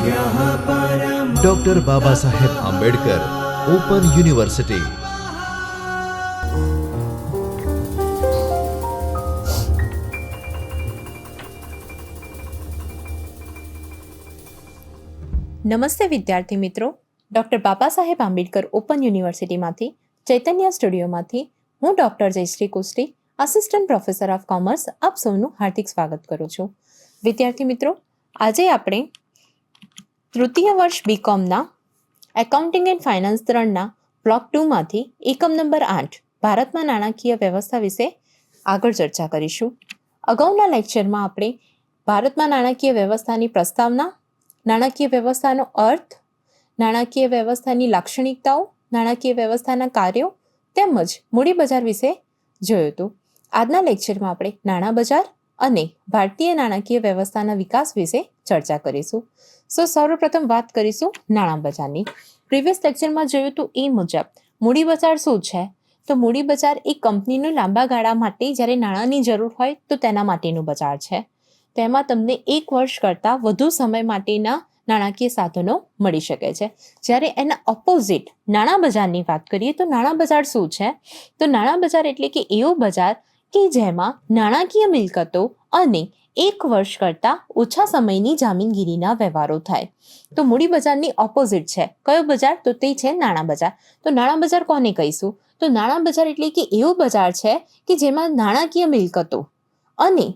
Doctor Baba Saheb Ambedkar open university. નમસ્તે વિદ્યાર્થી મિત્રો, ડૉક્ટર બાબા સાહેબ આંબેડકર ઓપન યુનિવર્સિટીમાંથી ચૈતન્ય સ્ટુડિયોમાંથી હું doctor Jayshree Kusti, assistant professor of commerce, આપ સૌનું હાર્દિક સ્વાગત કરું છું. વિદ્યાર્થી મિત્રો, આજે આપણે તૃતીય વર્ષ બીકોમના એકાઉન્ટિંગ એન્ડ ફાઇનાન્સ 3ના બ્લોક 2માંથી એકમ નંબર 8 ભારતમાં નાણાકીય વ્યવસ્થા વિશે આગળ ચર્ચા કરીશું. અગાઉના લેક્ચરમાં આપણે ભારતમાં નાણાકીય વ્યવસ્થાની પ્રસ્તાવના, નાણાકીય વ્યવસ્થાનો અર્થ, નાણાકીય વ્યવસ્થાની લાક્ષણિકતાઓ, નાણાકીય વ્યવસ્થાના કાર્યો તેમજ મૂડી બજાર વિશે જોયું હતું. આજના લેક્ચરમાં આપણે નાણાં બજાર અને ભારતીય નાણાકીય વ્યવસ્થાના વિકાસ વિશે ચર્ચા કરીશું. સૌપ્રથમ વાત કરીશું નાણાં બજારની. પ્રીવિયસ લેક્ચરમાં જોયું હતું એ મુજબ મૂડી બજાર શું છે? તો મૂડી બજાર એ કંપનીનું લાંબા ગાળા માટે જ્યારે નાણાંની જરૂર હોય તો તેના માટેનું બજાર છે. તેમાં તમને 1 વર્ષ કરતાં વધુ સમય માટેના નાણાકીય સાધનો મળી શકે છે. જ્યારે એના ઓપોઝિટ નાણાં બજારની વાત કરીએ તો નાણાં બજાર શું છે? તો નાણાં બજાર એટલે કે એવું બજાર કે જેમાં નાણાકીય મિલકતો અને 1 વર્ષ કરતાં ઓછા સમયની જામીનગીરીના વ્યવહારો થાય. તો મૂડી બજારની ઓપોઝિટ છે કયો બજાર? તો તે છે નાણાં બજાર. તો નાણાં બજાર કોને કહીશું? તો નાણાં બજાર એટલે કે એવું બજાર છે કે જેમાં નાણાકીય મિલકતો અને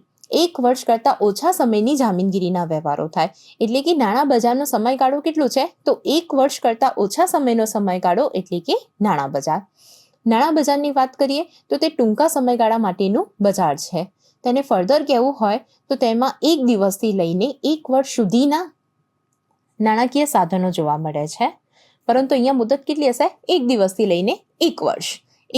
1 વર્ષ કરતાં ઓછા સમયની જામીનગીરીના વ્યવહારો થાય. એટલે કે નાણાં બજારનો સમયગાળો કેટલો છે? તો 1 વર્ષ કરતાં ઓછા સમયનો સમયગાળો એટલે કે નાણાં બજાર. નાણાં બજારની વાત કરીએ તો તે ટૂંકા સમયગાળા માટેનું બજાર છે. તેને ફર્ધર કહેવું હોય તો તેમાં 1 દિવસથી લઈને 1 વર્ષ સુધીના નાણાકીય સાધનો જોવા મળે છે. પરંતુ અહીંયા મુદત કેટલી હશે? 1 દિવસથી લઈને 1 વર્ષ.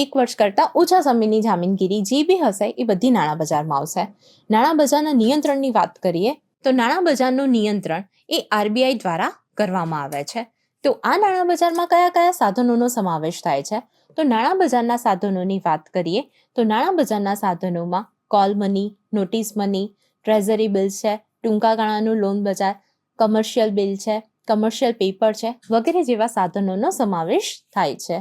1 વર્ષ કરતાં ઓછા સમયની જામીનગીરી જે બી હશે એ બધી નાણાં બજારમાં આવશે. નાણાં બજારના નિયંત્રણની વાત કરીએ તો નાણાં બજારનું નિયંત્રણ એ આરબીઆઈ દ્વારા કરવામાં આવે છે. તો આ નાણાં બજારમાં કયા કયા સાધનોનો સમાવેશ થાય છે? તો નાણાં બજારના સાધનોની વાત કરીએ તો નાણાં બજારના સાધનોમાં call money, notice money, treasury bill છે, ટૂંકા ગાળાનું લોન બજાર, કમર્શિયલ બિલ છે, કમર્શિયલ પેપર છે વગેરે જેવા સાધનોનો સમાવેશ થાય છે.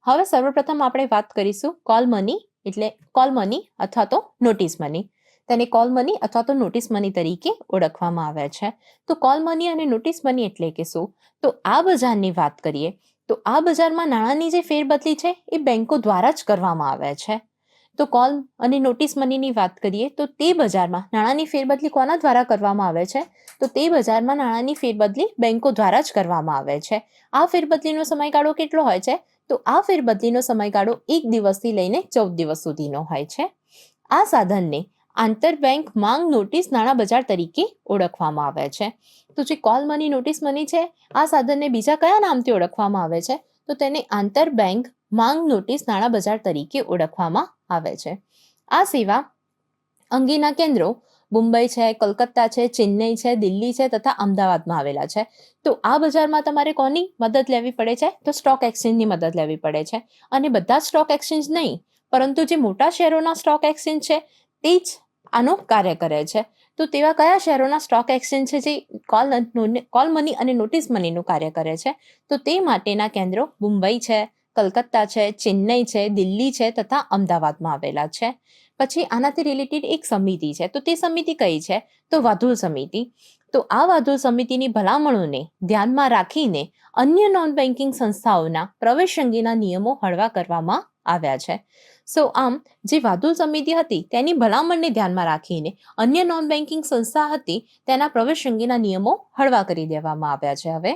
હવે સર્વપ્રથમ આપણે વાત કરીશું કોલ મની એટલે કોલ મની અથવા તો નોટિસ મની. તેને કોલ મની અથવા તો નોટિસ મની તરીકે ઓળખવામાં આવે છે. તો કોલ મની અને નોટિસ મની એટલે કે શું? તો આ બજારની વાત કરીએ તો આ બજારમાં નાણાંની જે ફેરબદલી છે એ બેંકો દ્વારા જ કરવામાં આવે છે. તો કોલ અને નોટિસ મનીની વાત કરીએ તો તે બજારમાં નાણાંની ફેરબદલી કોના દ્વારા કરવામાં આવે છે? તો તે બજારમાં નાણાંની ફેરબદલી બેંકો દ્વારા જ કરવામાં આવે છે. આ ફેરબદલીનો સમયગાળો કેટલો હોય છે? તો આ ફેરબદલીનો સમયગાળો 1 દિવસથી લઈને 14 દિવસ સુધીનો હોય છે. આ સાધનને આંતરબેંક માંગ નોટિસ નાણાં બજાર તરીકે ઓળખવામાં આવે છે. તો જે કોલ મની નોટિસ મની છે આ સાધનને બીજા કયા નામથી ઓળખવામાં આવે છે? તો તેને આંતરબેંક માંગ નોટિસ નાણાં બજાર તરીકે ઓળખવામાં આવે છે. આ સેવા અંગેના કેન્દ્રો મુંબઈ છે, કલકત્તા છે, ચેન્નઈ છે, દિલ્હી છે તથા અમદાવાદમાં આવેલા છે. તો આ બજારમાં તમારે કોની મદદ લેવી પડે છે? તો સ્ટોક એક્સચેન્જની મદદ લેવી પડે છે. અને બધા સ્ટોક એક્સચેન્જ નહીં પરંતુ જે મોટા શેરોના સ્ટોક એક્સચેન્જ છે તે જ આનું કાર્ય કરે છે. તો તેવા કયા શેરોના સ્ટોક એક્સચેન્જ છે જે કોલ મની અને નોટિસ મનીનું કાર્ય કરે છે? તો તે માટેના કેન્દ્રો મુંબઈ છે, કલકત્તા છે, ચેન્નઈ છે, દિલ્હી છે તથા અમદાવાદમાં આવેલા છે. પછી આનાથી રિલેટેડ એક સમિતિ છે. તો તે સમિતિ કઈ છે? તો વાધુલ સમિતિ. તો આ વાધુલ સમિતિની ભલામણોને ધ્યાનમાં રાખીને અન્ય નોન બેન્કિંગ સંસ્થાઓના પ્રવેશ અંગેના નિયમો હળવા કરવામાં આવ્યા છે. આમ જે વાધુલ સમિતિ હતી તેની ભલામણને ધ્યાનમાં રાખીને અન્ય નોન બેન્કિંગ સંસ્થા હતી તેના પ્રવેશ અંગેના નિયમો હળવા કરી દેવામાં આવ્યા છે.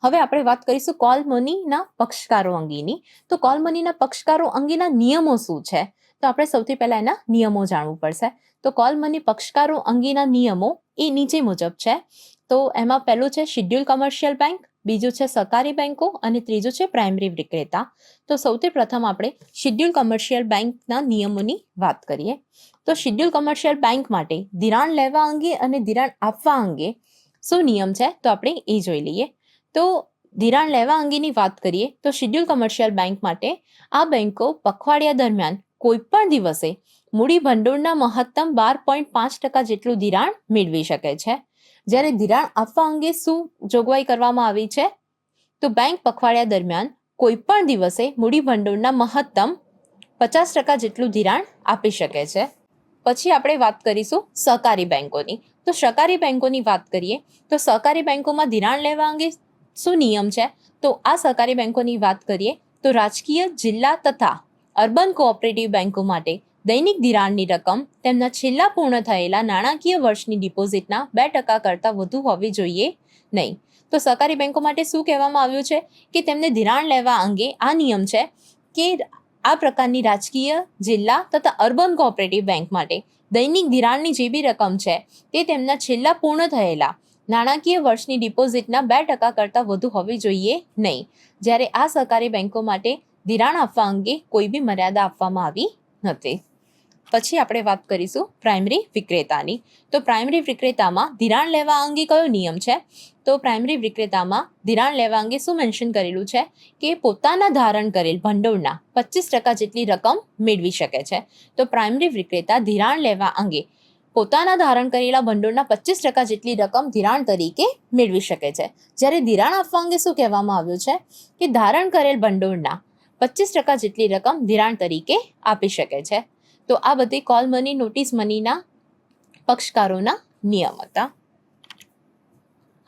હવે આપણે વાત કરીશું કોલ મનીના પક્ષકારો અંગેની. તો કોલ મનીના પક્ષકારો અંગેના નિયમો શું છે? તો આપણે સૌથી પહેલા એના નિયમો જાણવું પડશે. તો કોલ મની પક્ષકારો અંગેના નિયમો એ નીચે મુજબ છે. તો એમાં પહેલું છે શિડ્યુલ કમર્શિયલ બેંક, બીજું છે સહકારી બેંકો અને ત્રીજું છે પ્રાઇમરી વિક્રેતા. તો સૌથી પ્રથમ આપણે શિડ્યુલ કમર્શિયલ બેંકના નિયમોની વાત કરીએ. તો શિડ્યુલ કમર્શિયલ બેંક માટે ધિરાણ લેવા અંગે અને ધિરાણ આપવા અંગે શું નિયમ છે? તો આપણે એ જોઈ લઈએ. તો ધિરાણ લેવા અંગેની વાત કરીએ તો શિડ્યુલ કમર્શિયલ બેંક માટે આ બેંકો પખવાડિયા દરમિયાન કોઈ પણ દિવસે મૂડી ભંડોળના મહત્તમ 12.5% જેટલું ધિરાણ મેળવી શકે છે. જ્યારે ધિરાણ આપવા અંગે શું જોગવાઈ કરવામાં આવી છે? તો બેંક પખવાડિયા દરમિયાન કોઈ પણ દિવસે મૂડી ભંડોળના મહત્તમ 50% જેટલું ધિરાણ આપી શકે છે. પછી આપણે વાત કરીશું સહકારી બેંકોની. તો સહકારી બેંકોની વાત કરીએ તો સહકારી બેંકોમાં ધિરાણ લેવા અંગે શું નિયમ છે? તો આ સહકારી બેંકોની વાત કરીએ તો રાજકીય, જિલ્લા તથા અર્બન કોઓપરેટિવ બેંકો માટે દૈનિક ધિરાણની રકમ તેમના છેલ્લા પૂર્ણ થયેલા નાણાકીય વર્ષની ડિપોઝિટના 2% કરતાં વધુ હોવી જોઈએ નહીં. તો સહકારી બેંકો માટે શું કહેવામાં આવ્યું છે કે તેમને ધિરાણ લેવા અંગે આ નિયમ છે કે આ પ્રકારની રાજકીય, જિલ્લા તથા અર્બન કોઓપરેટિવ બેંક માટે દૈનિક ધિરાણની જે બી રકમ છે તે તેમના છેલ્લા પૂર્ણ થયેલા નાણાકીય વર્ષની ડિપોઝિટના 2% કરતાં વધુ હોવી જોઈએ નહીં. જ્યારે આ સહકારી બેંકો માટે ધિરાણ આપવા અંગે કોઈ બી મર્યાદા આપવામાં આવી નથી. પછી આપણે વાત કરીશું પ્રાઇમરી વિક્રેતાની. તો પ્રાઇમરી વિક્રેતામાં ધિરાણ લેવા અંગે કયો નિયમ છે? તો પ્રાઇમરી વિક્રેતામાં ધિરાણ લેવા અંગે શું મેન્શન કરેલું છે કે પોતાના ધારણ કરેલ ભંડોળના 25% જેટલી રકમ મેળવી શકે છે. તો પ્રાઇમરી વિક્રેતા ધિરાણ લેવા અંગે પોતાના ધારણ કરેલા ભંડોળના 25% જેટલી રકમ ધિરાણ તરીકે મેળવી શકે છે. જ્યારે ધિરાણ આપવા અંગે શું કહેવામાં આવ્યું છે કે ધારણ કરેલ ભંડોળના 25% જેટલી રકમ ધિરાણ તરીકે આપી શકે છે. તો આ બધી કોલ મની, નોટિસ મનીના પક્ષકારોના નિયમ હતા.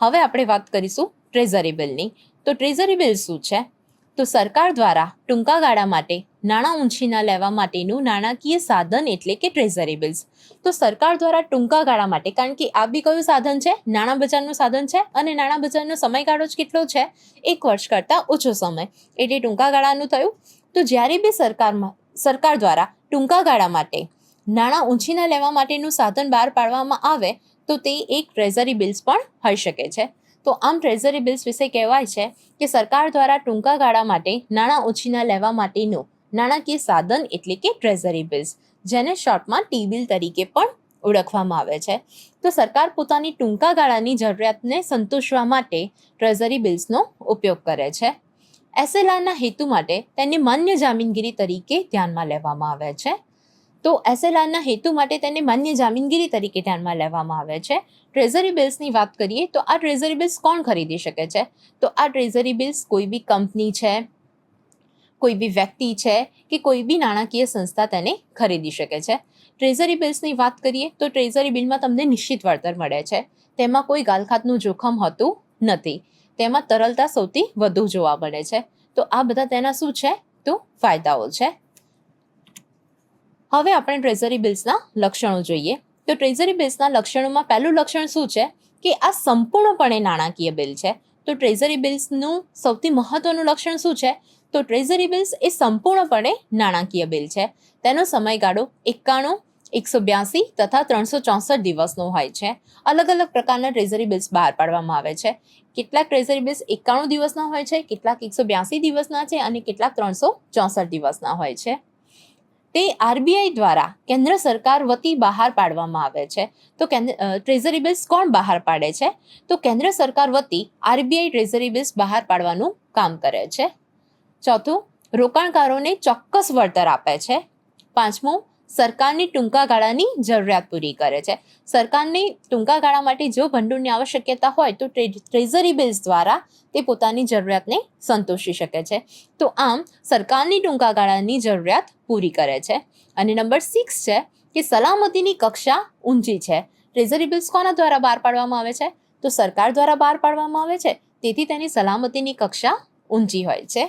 હવે આપણે વાત કરીશું ટ્રેઝરી બિલની. તો ટ્રેઝરી બિલ શું છે? તો સરકાર દ્વારા ટૂંકા ગાળા માટે નાણાં ઉછીના લેવા માટેનું નાણાકીય સાધન એટલે કે ટ્રેઝરી બિલ્સ. તો સરકાર દ્વારા ટૂંકા ગાળા માટે, કારણ કે આ બી કયું સાધન છે? નાણાં બજારનું સાધન છે અને નાણાં બજારનો સમયગાળો જ કેટલો છે? 1 વર્ષ કરતાં ઓછો સમય, એટલે ટૂંકા ગાળાનું થયું. તો જ્યારે બી સરકાર દ્વારા ટૂંકા ગાળા માટે નાણાં ઉછીના લેવા માટેનું સાધન બહાર પાડવામાં આવે તો તે એક ટ્રેઝરી બિલ્સ પણ હોઈ શકે છે. તો આમ ટ્રેઝરી બિલ્સ વિશે કહેવાય છે કે સરકાર દ્વારા ટૂંકા ગાળા માટે નાણાં ઉછીના લેવા માટેનું નાણાકીય સાધન એટલે કે ટ્રેઝરી બિલ્સ, જેને શોર્ટમાં T-બિલ તરીકે પણ ઓળખવામાં આવે છે. તો સરકાર પોતાની ટૂંકા ગાળાની જરૂરિયાતને સંતોષવા માટે ટ્રેઝરી બિલ્સનો ઉપયોગ કરે છે. SLRના હેતુ માટે તેને માન્ય જામીનગીરી તરીકે ધ્યાનમાં લેવામાં આવે છે. તો SLRના હેતુ માટે તેને માન્ય જામીનગીરી તરીકે ધ્યાનમાં લેવામાં આવે છે. ટ્રેઝરી બિલ્સની વાત કરીએ તો આ ટ્રેઝરી બિલ્સ કોણ ખરીદી શકે છે? તો આ ટ્રેઝરી બિલ્સ કોઈ બી કંપની છે, કોઈ બી વ્યક્તિ છે કે કોઈ બી નાણાકીય સંસ્થા તેને ખરીદી શકે છે. ટ્રેઝરી બિલ્સની વાત કરીએ તો ટ્રેઝરી બિલમાં તમને નિશ્ચિત વળતર મળે છે. તેમાં કોઈ ગાલખાતનું જોખમ હોતું નથી. તેમાં તરલતા સૌથી વધુ જોવા મળે છે. તો આ બધા તેના શું છે? તો ફાયદાઓ છે. હવે આપણે ટ્રેઝરી બિલ્સના લક્ષણો જોઈએ. તો ટ્રેઝરી બિલ્સના લક્ષણોમાં પહેલું લક્ષણ શું છે કે આ સંપૂર્ણપણે નાણાકીય બિલ છે. તો ટ્રેઝરી બિલ્સનું સૌથી મહત્વનું લક્ષણ શું છે? તો ટ્રેઝરી બિલ્સ એ સંપૂર્ણપણે નાણાકીય બિલ છે. તેનો સમયગાળો 91, 182 તથા 364 દિવસનો હોય છે. અલગ અલગ પ્રકારના ટ્રેઝરી બિલ્સ બહાર પાડવામાં આવે છે. કેટલાક ટ્રેઝરી બિલ્સ 91 દિવસના હોય છે, કેટલાક 182 દિવસના છે અને કેટલાક 364 દિવસના હોય છે. તે RBI દ્વારા કેન્દ્ર સરકાર વતી બહાર પાડવામાં આવે છે. તો ટ્રેઝરી બિલ્સ કોણ બહાર પાડે છે? તો કેન્દ્ર સરકાર વતી RBI ટ્રેઝરી બિલ્સ બહાર પાડવાનું કામ કરે છે. ચોથું, રોકાણકારોને ચોક્કસ વળતર આપે છે. પાંચમું, સરકારની ટૂંકા ગાળાની જરૂરિયાત પૂરી કરે છે. સરકારની ટૂંકા ગાળા માટે જો ભંડોળની આવશ્યકતા હોય તો ટ્રેઝરી બિલ્સ દ્વારા તે પોતાની જરૂરિયાતને સંતોષી શકે છે. તો આમ સરકારની ટૂંકા ગાળાની જરૂરિયાત પૂરી કરે છે. અને નંબર 6 છે કે સલામતીની કક્ષા ઊંચી છે. ટ્રેઝરી બિલ્સ કોના દ્વારા બહાર પાડવામાં આવે છે? તો સરકાર દ્વારા બહાર પાડવામાં આવે છે. તેથી તેની સલામતીની કક્ષા ઊંચી હોય છે.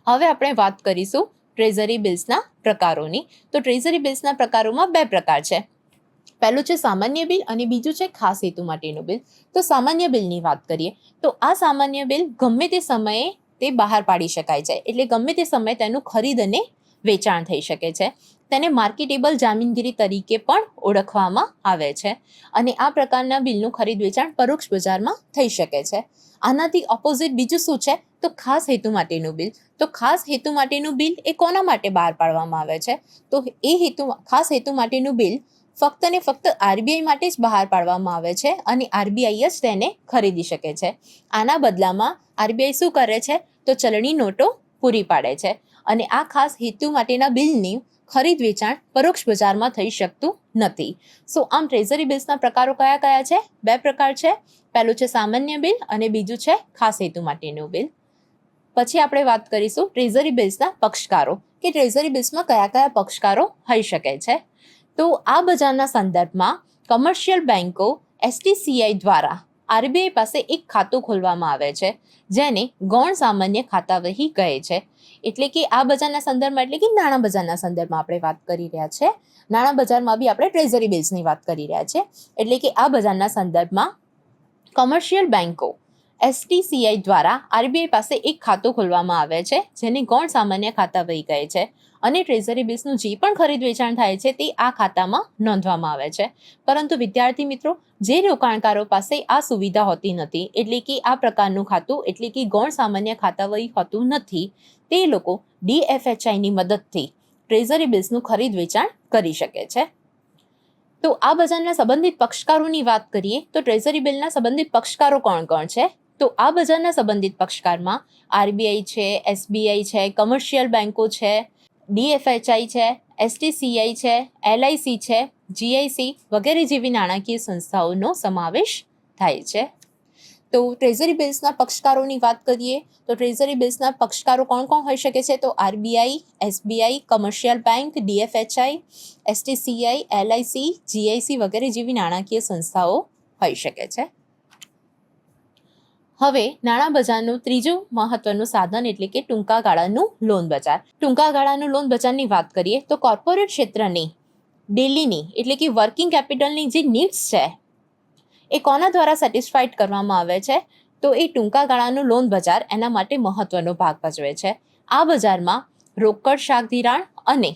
હવે આપણે વાત કરીશું ટ્રેઝરી બિલ્સના પ્રકારોની. તો ટ્રેઝરી બિલ્સના પ્રકારોમાં 2 પ્રકાર છે. પહેલું છે સામાન્ય બિલ અને બીજું છે ખાસ હેતુ માટેનું બિલ. તો સામાન્ય બિલની વાત કરીએ તો આ સામાન્ય બિલ ગમે તે સમયે તે બહાર પાડી શકાય છે. એટલે ગમે તે સમયે તેનું ખરીદ અને વેચાણ થઈ શકે છે. તેને માર્કેટેબલ જામીનગીરી તરીકે પણ ઓળખવામાં આવે છે. અને આ પ્રકારના બિલનું ખરીદ વેચાણ પરોક્ષ બજારમાં થઈ શકે છે. આનાથી ઓપોઝિટ બીજું શું છે? તો ખાસ હેતુ માટેનું બિલ. તો ખાસ હેતુ માટેનું બિલ એ કોના માટે બહાર પાડવામાં આવે છે? તો ખાસ હેતુ માટેનું બિલ ફક્ત ને ફક્ત RBI માટે જ બહાર પાડવામાં આવે છે અને RBI જ તેને ખરીદી શકે છે. આના બદલામાં RBI શું કરે છે? તો ચલણી નોટો પૂરી પાડે છે. અને આ ખાસ હેતુ માટેના બિલની ખરીદ વેચાણ પરોક્ષ બજારમાં થઈ શકતું નથી. સો આમ ટ્રેઝરી બિલ્સના પ્રકારો કયા કયા છે? 2 પ્રકાર છે. પહેલું છે સામાન્ય બિલ અને બીજું છે ખાસ હેતુ માટેનું બિલ. પછી આપણે વાત કરીશું ટ્રેઝરી બિલ્સના પક્ષકારો કે ટ્રેઝરી બિલ્સમાં કયા કયા પક્ષકારો હોઈ શકે છે. તો આ બજારના સંદર્ભમાં કમર્શિયલ બેન્કો STCI દ્વારા RBI પાસે એક ખાતું ખોલવામાં આવે છે જેને ગૌણ સામાન્ય ખાતાવહી કહે છે. એટલે કે આ બજારના સંદર્ભમાં એટલે કે નાણાં બજારના સંદર્ભમાં આપણે વાત કરી રહ્યા છે. નાણાં બજારમાં બી આપણે ટ્રેઝરી બિલ્સની વાત કરી રહ્યા છે. એટલે કે આ બજારના સંદર્ભમાં કમર્શિયલ બેન્કો STCI દ્વારા RBI પાસે એક ખાતું ખોલવામાં આવે છે જેને ગૌણ સામાન્ય ખાતાવહી કહે છે અને ટ્રેઝરી બિલ્સનું જે પણ ખરીદ વેચાણ થાય છે તે આ ખાતામાં નોંધવામાં આવે છે. પરંતુ વિદ્યાર્થી મિત્રો, જે રોકાણકારો પાસે આ સુવિધા હોતી નથી એટલે કે આ પ્રકારનું ખાતું એટલે કે ગૌણ સામાન્ય ખાતાવહી હોતું નથી, તે લોકો DFHIની મદદથી ટ્રેઝરી બિલ્સનું ખરીદ વેચાણ કરી શકે છે. તો આ બજારના સંબંધિત પક્ષકારોની વાત કરીએ તો ટ્રેઝરી બિલના સંબંધિત પક્ષકારો કોણ કોણ છે? તો આ બજારના સંબંધિત પક્ષકારમાં RBI છે, SBI છે, કમર્શિયલ બેન્કો છે, DFHI છે, STCI છે, LIC છે, GIC વગેરે જેવી નાણાકીય સંસ્થાઓનો સમાવેશ થાય છે. તો ટ્રેઝરી બિલ્સના પક્ષકારોની વાત કરીએ તો ટ્રેઝરી બિલ્સના પક્ષકારો કોણ કોણ હોઈ શકે છે? તો RBI, SBI, commercial bank, DFHI, STCI, LIC, GIC વગેરે જેવી નાણાકીય સંસ્થાઓ હોઈ શકે છે. હવે નાણાં બજારનું ત્રીજું મહત્વનું સાધન એટલે કે ટૂંકા ગાળાનું લોન બજાર. ટૂંકા ગાળાનું લોન બજારની વાત કરીએ તો કોર્પોરેટ ક્ષેત્રની ડેલીની એટલે કે વર્કિંગ કેપિટલની જે નીડ્સ છે એ કોના દ્વારા સેટિસ્ફાઈડ કરવામાં આવે છે? તો એ ટૂંકા ગાળાનું લોન બજાર એના માટે મહત્વનો ભાગ ભજવે છે. આ બજારમાં રોકડ શાક ધિરાણ અને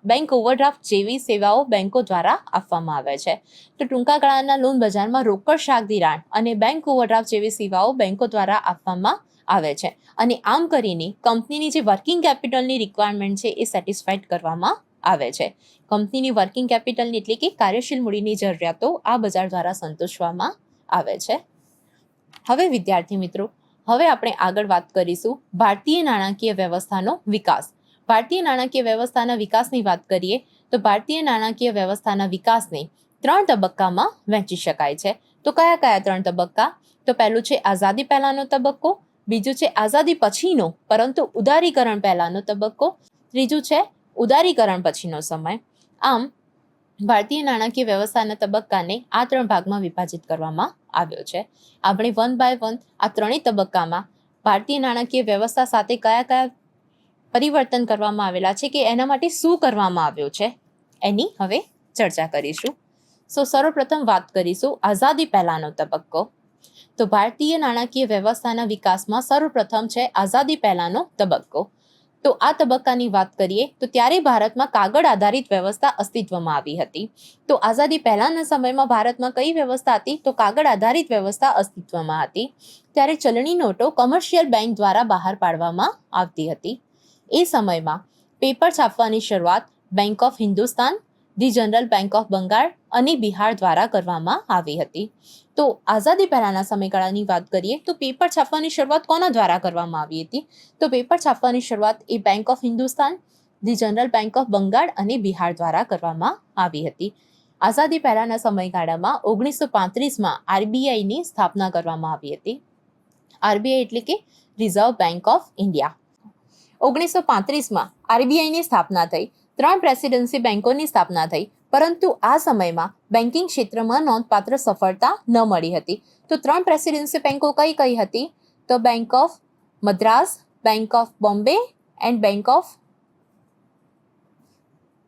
બેંક ઓવરડ્રાફ્ટ જેવી સેવાઓ બેંકો દ્વારા આપવામાં આવે છે. તો ટૂંકા ગાળાના લોન બજારમાં રોકડ શાક ધિરાણ અને બેંક ઓવરડ્રાફ્ટ જેવી સેવાઓ બેંકો દ્વારા આપવામાં આવે છે અને આમ કરીને કંપનીની જે વર્કિંગ કેપિટલની રિક્વાયરમેન્ટ છે એ સેટિસ્ફાઈડ કરવામાં આવે છે. કંપનીની વર્કિંગ કેપિટલની એટલે કે કાર્યશીલ મૂડીની જરૂરિયાતો આ બજાર દ્વારા સંતોષવામાં આવે છે. હવે વિદ્યાર્થી મિત્રો, હવે આપણે આગળ વાત કરીશું ભારતીય નાણાકીય વ્યવસ્થાનો વિકાસ. ભારતીય નાણાકીય વ્યવસ્થાના વિકાસની વાત કરીએ તો ભારતીય નાણાકીય વ્યવસ્થાના વિકાસને 3 તબક્કામાં વહેંચી શકાય છે. તો કયા કયા 3 તબક્કા? તો પહેલું છે આઝાદી પહેલાનો તબક્કો, બીજું છે આઝાદી પછીનો પરંતુ ઉદારીકરણ પહેલાનો તબક્કો, ત્રીજું છે ઉદારીકરણ પછીનો સમય. આમ ભારતીય નાણાકીય વ્યવસ્થાના તબક્કાને આ 3 ભાગમાં વિભાજિત કરવામાં આવ્યો છે. આપણે 1 by 1 આ 3 તબક્કામાં ભારતીય નાણાકીય વ્યવસ્થા સાથે કયા કયા પરિવર્તન કરવામાં આવેલા છે કે એના માટે શું કરવામાં આવ્યું છે એની હવે ચર્ચા કરીશું. સર્વપ્રથમ વાત કરીશું આઝાદી પહેલાનો તબક્કો. તો ભારતીય નાણાકીય વ્યવસ્થાના વિકાસમાં સર્વપ્રથમ છે આઝાદી પહેલાનો તબક્કો. તો આ તબક્કાની વાત કરીએ તો ત્યારે ભારતમાં કાગળ આધારિત વ્યવસ્થા અસ્તિત્વમાં આવી હતી. તો આઝાદી પહેલાના સમયમાં ભારતમાં કઈ વ્યવસ્થા હતી? તો કાગળ આધારિત વ્યવસ્થા અસ્તિત્વમાં હતી. ત્યારે ચલણી નોટો કમર્શિયલ બેંક દ્વારા બહાર પાડવામાં આવતી હતી. એ સમયમાં પેપર છાપવાની શરૂઆત bank of Hindustan, the general bank of Bengal અને બિહાર દ્વારા કરવામાં આવી હતી. તો આઝાદી પહેલાના સમયગાળાની વાત કરીએ તો પેપર છાપવાની શરૂઆત કોના દ્વારા કરવામાં આવી હતી? તો પેપર છાપવાની શરૂઆત એ bank of Hindustan, the general bank of Bengal અને બિહાર દ્વારા કરવામાં આવી હતી. આઝાદી પહેલાના સમયગાળામાં 1935માં RBIની સ્થાપના કરવામાં આવી હતી. RBI એટલે કે રિઝર્વ બેંક ઓફ ઇન્ડિયા. 1935માં RBIની સ્થાપના થઈ. 3 પ્રેસિડેન્સી બેંકોની સ્થાપના થઈ, પરંતુ આ સમયમાં બેન્કિંગ ક્ષેત્રમાં નોંધપાત્ર સફળતા ન મળી હતી. તો 3 પ્રેસિડેન્સી બેંકો કઈ કઈ હતી? તો bank of Madras, bank of Bombay and bank of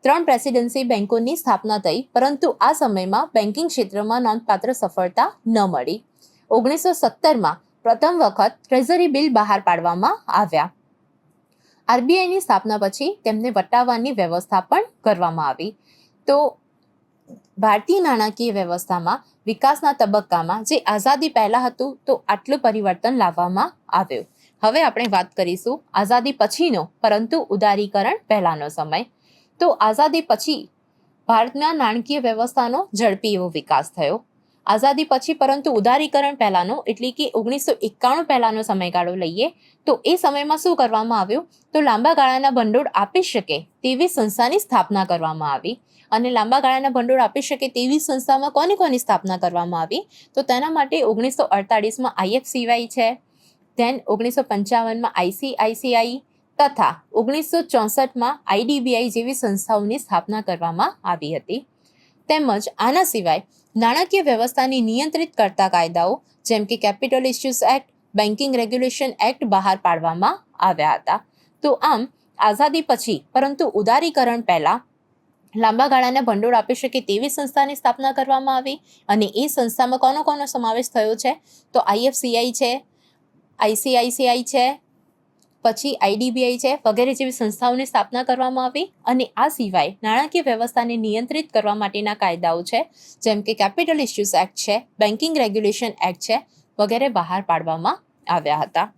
3 presidency બેંકોની સ્થાપના થઈ, પરંતુ આ સમયમાં બેન્કિંગ ક્ષેત્રમાં નોંધપાત્ર સફળતા ન મળી. 1917માં પ્રથમ વખત ટ્રેઝરી બિલ બહાર પાડવામાં આવ્યા. RBIની સ્થાપના પછી તેમને વટાવવાની વ્યવસ્થા પણ કરવામાં આવી. તો ભારતીય નાણાકીય વ્યવસ્થામાં વિકાસના તબક્કામાં જે આઝાદી પહેલા હતું તો આટલું પરિવર્તન લાવવામાં આવ્યું. હવે આપણે વાત કરીશું આઝાદી પછીનો પરંતુ ઉદારીકરણ પહેલાનો સમય. તો આઝાદી પછી ભારતના નાણાકીય વ્યવસ્થાનો ઝડપી એવો વિકાસ થયો. આઝાદી પછી પરંતુ ઉદારીકરણ પહેલાંનો એટલે કે 1991 પહેલાંનો સમયગાળો લઈએ તો એ સમયમાં શું કરવામાં આવ્યું તો લાંબા ગાળાના ભંડોળ આપી શકે તેવી સંસ્થાની સ્થાપના કરવામાં આવી. અને લાંબા ગાળાના ભંડોળ આપી શકે તેવી સંસ્થામાં કોની સ્થાપના કરવામાં આવી તો તેના માટે 1948માં IFCY છે, ધેન 1955માં ICICI તથા 1964માં IDBI જેવી સંસ્થાઓની સ્થાપના કરવામાં આવી હતી. તેમજ આના સિવાય નાણાકીય વ્યવસ્થાને નિયંત્રિત કરતા કાયદાઓ જેમ કે capital issues act, banking regulation act બહાર પાડવામાં આવ્યા હતા. તો આમ આઝાદી પછી પરંતુ ઉદારીકરણ પહેલા લાંબા ગાળાના ભંડોળ આપી શકે તેવી સંસ્થાની સ્થાપના કરવામાં આવી અને એ સંસ્થામાં કોનો સમાવેશ થયો છે તો IFCI છે, ICICI છે, પછી IDBI છે વગેરે જેવી સંસ્થાઓની સ્થાપના કરવામાં આવી. અને આ સિવાય નાણાકીય વ્યવસ્થાને નિયંત્રિત કરવા માટેના કાયદાઓ છે જેમ કે કેપિટલ ઇસ્યુઝ એક્ટ છે, બેન્કિંગ રેગ્યુલેશન એક્ટ છે વગેરે બહાર પાડવામાં આવ્યા હતા.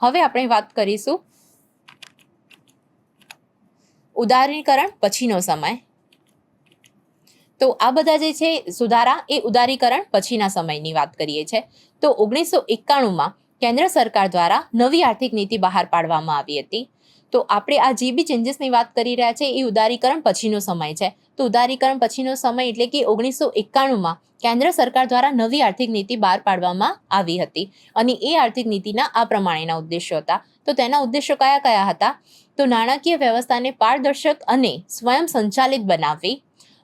હવે આપણે વાત કરીશું ઉદારીકરણ પછીનો સમય. તો આ બધા જે છે સુધારા એ ઉદારીકરણ પછીના સમયની વાત કરીએ છીએ. તો 1991માં કેન્દ્ર સરકાર દ્વારા નવી આર્થિક નીતિ બહાર પાડવામાં આવી હતી. તો આપણે આ જે બી ચેન્જીસની વાત કરી રહ્યા છે એ ઉદારીકરણ પછીનો સમય છે. તો ઉદારીકરણ પછીનો સમય એટલે કે 1991માં કેન્દ્ર સરકાર દ્વારા નવી આર્થિક નીતિ બહાર પાડવામાં આવી હતી અને એ આર્થિક નીતિના આ પ્રમાણેના ઉદ્દેશો હતા. તો તેના ઉદ્દેશો કયા હતા તો નાણાકીય વ્યવસ્થાને પારદર્શક અને સ્વયં સંચાલિત બનાવવી,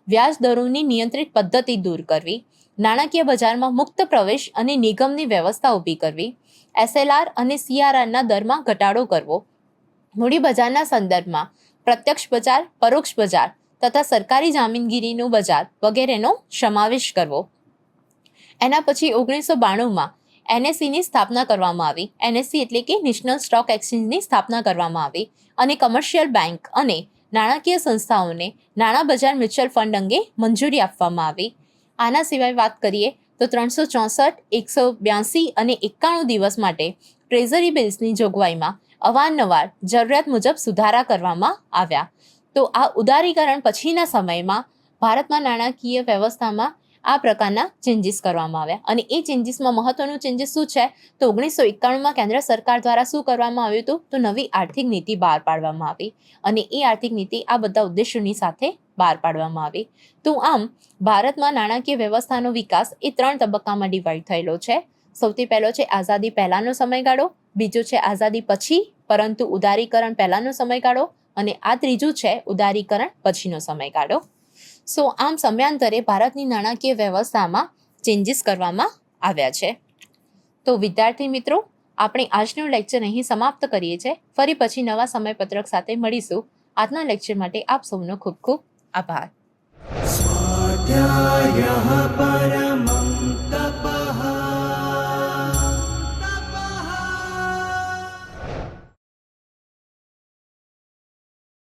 વ્યાજ દરોની નિયંત્રિત પદ્ધતિ દૂર કરવી, નાણાકીય બજારમાં મુક્ત પ્રવેશ અને નિગમની વ્યવસ્થા ઊભી કરવી, SLR અને CRRના દરમાં ઘટાડો કરવો, મૂડી બજારના સંદર્ભમાં પ્રત્યક્ષ બજાર, પરોક્ષ બજાર તથા સરકારી જામીનગીરીનું બજાર વગેરેનો સમાવેશ કરવો. એના પછી 1992માં NSEની સ્થાપના કરવામાં આવી. NSE એટલે કે નેશનલ સ્ટોક એક્સચેન્જની સ્થાપના કરવામાં આવી અને કમર્શિયલ બેંક અને નાણાકીય સંસ્થાઓને નાણાં બજાર મ્યુચ્યુઅલ ફંડ અંગે મંજૂરી આપવામાં આવી. આના સિવાય વાત કરીએ તો 364, 182 અને 91 દિવસ માટે ટ્રેઝરી બિલ્સની જોગવાઈમાં અવારનવાર જરૂરિયાત મુજબ સુધારા કરવામાં આવ્યા. તો આ ઉદારીકરણ પછીના સમયમાં ભારતમાં નાણાકીય વ્યવસ્થામાં આ પ્રકારના ચેન્જીસ કરવામાં આવ્યા અને એ ચેન્જીસમાં મહત્વનું ચેન્જીસ શું છે તો 1991માં કેન્દ્ર સરકાર દ્વારા શું કરવામાં આવ્યું હતું તો નવી આર્થિક નીતિ બહાર પાડવામાં આવી અને એ આર્થિક નીતિ આ બધા ઉદ્દેશોની સાથે બહાર પાડવામાં આવી. તો આમ ભારતમાં નાણાકીય વ્યવસ્થાનો વિકાસ એ 3 તબક્કામાં ડિવાઈડ થયેલો છે. સૌથી પહેલો છે આઝાદી પહેલાનો સમયગાળો, બીજો છે આઝાદી પછી પરંતુ ઉદારીકરણ પહેલાનો સમયગાળો અને આ ત્રીજું છે ઉદારીકરણ પછીનો સમયગાળો. સો આમ સમયાંતરે ભારતની નાણાકીય વ્યવસ્થામાં ચેન્જીસ કરવામાં આવ્યા છે. તો વિદ્યાર્થી મિત્રો, આપણે આજનું લેક્ચર અહીં સમાપ્ત કરીએ છીએ. ફરી પછી નવા સમયપત્રક સાથે મળીશું. આજના લેક્ચર માટે આપ સૌનો ખૂબ ખૂબ આભાર. स्वाध्यायः